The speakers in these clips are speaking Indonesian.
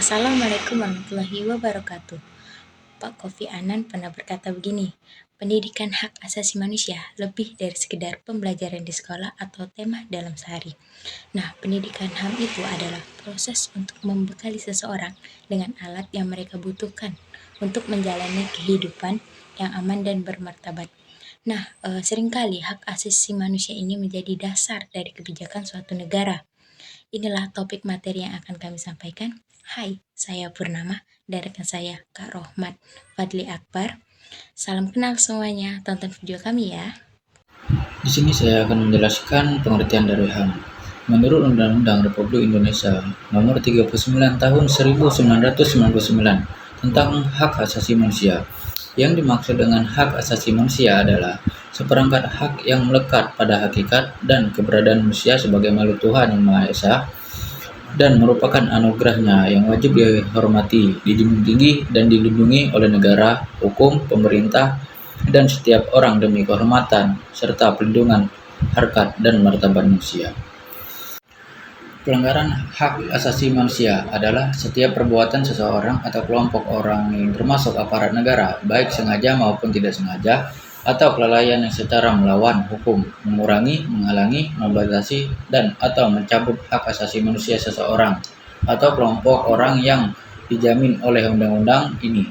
Assalamualaikum warahmatullahi wabarakatuh. Pak Kofi Annan pernah berkata begini, pendidikan hak asasi manusia lebih dari sekedar pembelajaran di sekolah atau tema dalam sehari. Nah, pendidikan HAM itu adalah proses untuk membekali seseorang dengan alat yang mereka butuhkan untuk menjalani kehidupan yang aman dan bermartabat. Nah, seringkali hak asasi manusia ini menjadi dasar dari kebijakan suatu negara. Inilah topik materi yang akan kami sampaikan. Hai, saya Purnama dan rekan saya Kak Rohmat Fadli Akbar. Salam kenal semuanya, tonton video kami ya. Di sini saya akan menjelaskan pengertian dari HAM. Menurut Undang-Undang Republik Indonesia Nomor 39 Tahun 1999 tentang Hak Asasi Manusia, yang dimaksud dengan hak asasi manusia adalah seperangkat hak yang melekat pada hakikat dan keberadaan manusia sebagai makhluk Tuhan yang Maha Esa dan merupakan anugerahnya yang wajib dihormati, dijunjung tinggi, dan dilindungi oleh negara, hukum, pemerintah, dan setiap orang demi kehormatan serta pelindungan harkat dan martabat manusia. Pelanggaran hak asasi manusia adalah setiap perbuatan seseorang atau kelompok orang yang termasuk aparat negara, baik sengaja maupun tidak sengaja, atau kelalaian yang secara melawan hukum, mengurangi, menghalangi, membatasi, dan atau mencabut hak asasi manusia seseorang atau kelompok orang yang dijamin oleh undang-undang ini,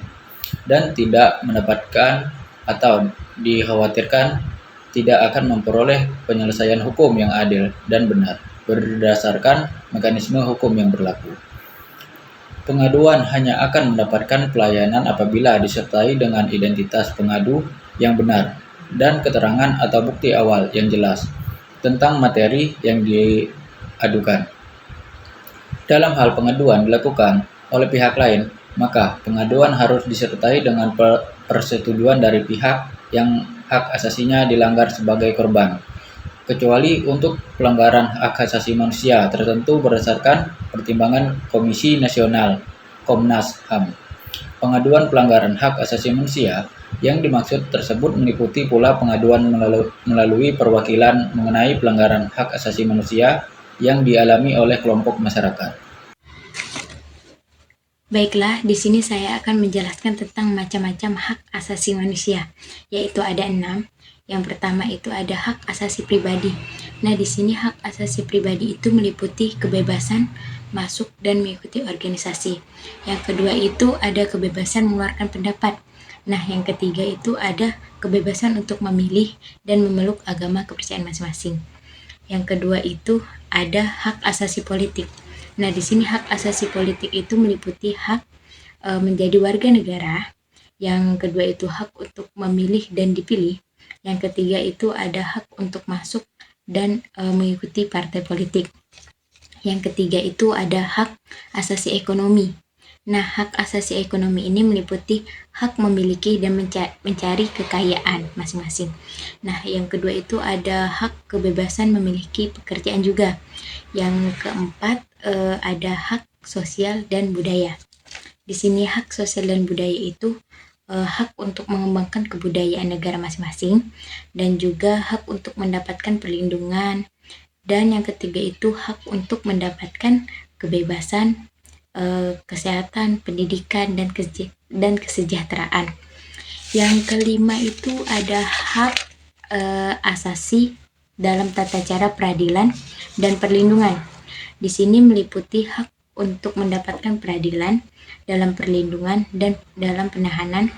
dan tidak mendapatkan atau dikhawatirkan tidak akan memperoleh penyelesaian hukum yang adil dan benar berdasarkan mekanisme hukum yang berlaku. Pengaduan hanya akan mendapatkan pelayanan apabila disertai dengan identitas pengadu yang benar dan keterangan atau bukti awal yang jelas tentang materi yang diadukan. Dalam hal pengaduan dilakukan oleh pihak lain, maka pengaduan harus disertai dengan persetujuan dari pihak yang hak asasinya dilanggar sebagai korban, kecuali untuk pelanggaran hak asasi manusia tertentu berdasarkan pertimbangan Komisi Nasional Komnas HAM. Pengaduan pelanggaran hak asasi manusia yang dimaksud tersebut meliputi pula pengaduan melalui perwakilan mengenai pelanggaran hak asasi manusia yang dialami oleh kelompok masyarakat. Baiklah, di sini saya akan menjelaskan tentang macam-macam hak asasi manusia, yaitu ada 6. Yang pertama itu ada hak asasi pribadi. Nah, di sini hak asasi pribadi itu meliputi kebebasan masuk dan mengikuti organisasi. Yang kedua itu ada kebebasan mengeluarkan pendapat. Nah, yang ketiga itu ada kebebasan untuk memilih dan memeluk agama kepercayaan masing-masing. Yang kedua itu ada hak asasi politik. Nah, di sini hak asasi politik itu meliputi hak menjadi warga negara. Yang kedua itu hak untuk memilih dan dipilih. Yang ketiga itu ada hak untuk masuk dan mengikuti partai politik. Yang ketiga itu ada hak asasi ekonomi. Nah, hak asasi ekonomi ini meliputi hak memiliki dan mencari kekayaan masing-masing. Nah, yang kedua itu ada hak kebebasan memiliki pekerjaan juga. Yang keempat ada hak sosial dan budaya. Di sini hak sosial dan budaya itu hak untuk mengembangkan kebudayaan negara masing-masing dan juga hak untuk mendapatkan perlindungan. Dan yang ketiga itu hak untuk mendapatkan kebebasan, kesehatan, pendidikan, dan kesejahteraan. Yang kelima itu ada hak asasi dalam tata cara peradilan dan perlindungan. Di sini meliputi hak untuk mendapatkan peradilan, dalam perlindungan, dan dalam penahanan,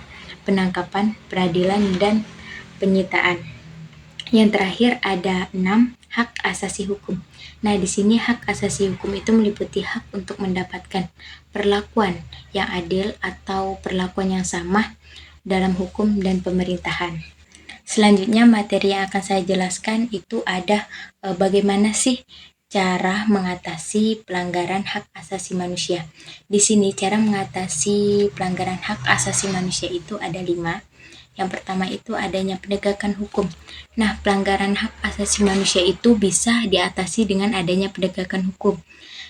penangkapan, peradilan, dan penyitaan. Yang terakhir ada 6, hak asasi hukum. Nah, di sini hak asasi hukum itu meliputi hak untuk mendapatkan perlakuan yang adil atau perlakuan yang sama dalam hukum dan pemerintahan. Selanjutnya materi yang akan saya jelaskan itu ada bagaimana sih cara mengatasi pelanggaran hak asasi manusia. Di sini cara mengatasi pelanggaran hak asasi manusia itu ada 5. Yang pertama itu adanya penegakan hukum. Nah, pelanggaran hak asasi manusia itu bisa diatasi dengan adanya penegakan hukum.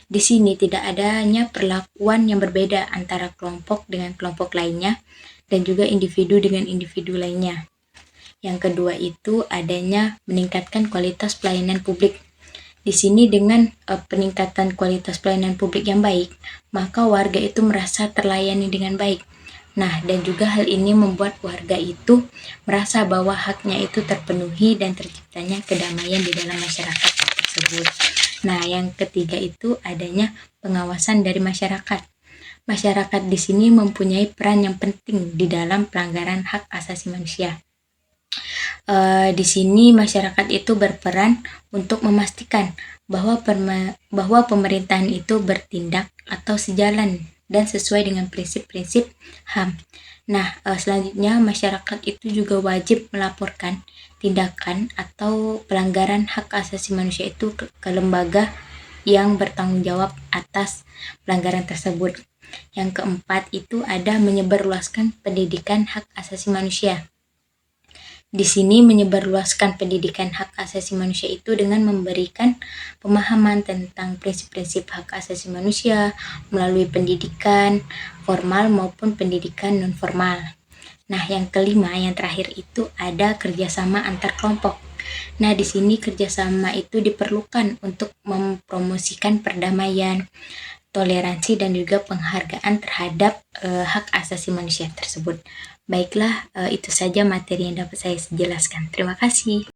Di sini tidak adanya perlakuan yang berbeda antara kelompok dengan kelompok lainnya dan juga individu dengan individu lainnya. Yang kedua itu adanya meningkatkan kualitas pelayanan publik. Di sini dengan peningkatan kualitas pelayanan publik yang baik, maka warga itu merasa terlayani dengan baik. Nah, dan juga hal ini membuat warga itu merasa bahwa haknya itu terpenuhi dan terciptanya kedamaian di dalam masyarakat tersebut. Nah, yang ketiga itu adanya pengawasan dari masyarakat. Masyarakat di sini mempunyai peran yang penting di dalam pelanggaran hak asasi manusia. Di sini masyarakat itu berperan untuk memastikan bahwa pemerintahan itu bertindak atau sejalan dan sesuai dengan prinsip-prinsip HAM. Nah, selanjutnya masyarakat itu juga wajib melaporkan tindakan atau pelanggaran hak asasi manusia itu ke lembaga yang bertanggung jawab atas pelanggaran tersebut. Yang keempat itu ada menyebarluaskan pendidikan hak asasi manusia. Di sini menyebarluaskan pendidikan hak asasi manusia itu dengan memberikan pemahaman tentang prinsip-prinsip hak asasi manusia melalui pendidikan formal maupun pendidikan non-formal. Nah, yang kelima, yang terakhir itu ada kerjasama antar kelompok. Nah, di sini kerjasama itu diperlukan untuk mempromosikan perdamaian, toleransi, dan juga penghargaan terhadap hak asasi manusia tersebut. Baiklah, itu saja materi yang dapat saya jelaskan. Terima kasih.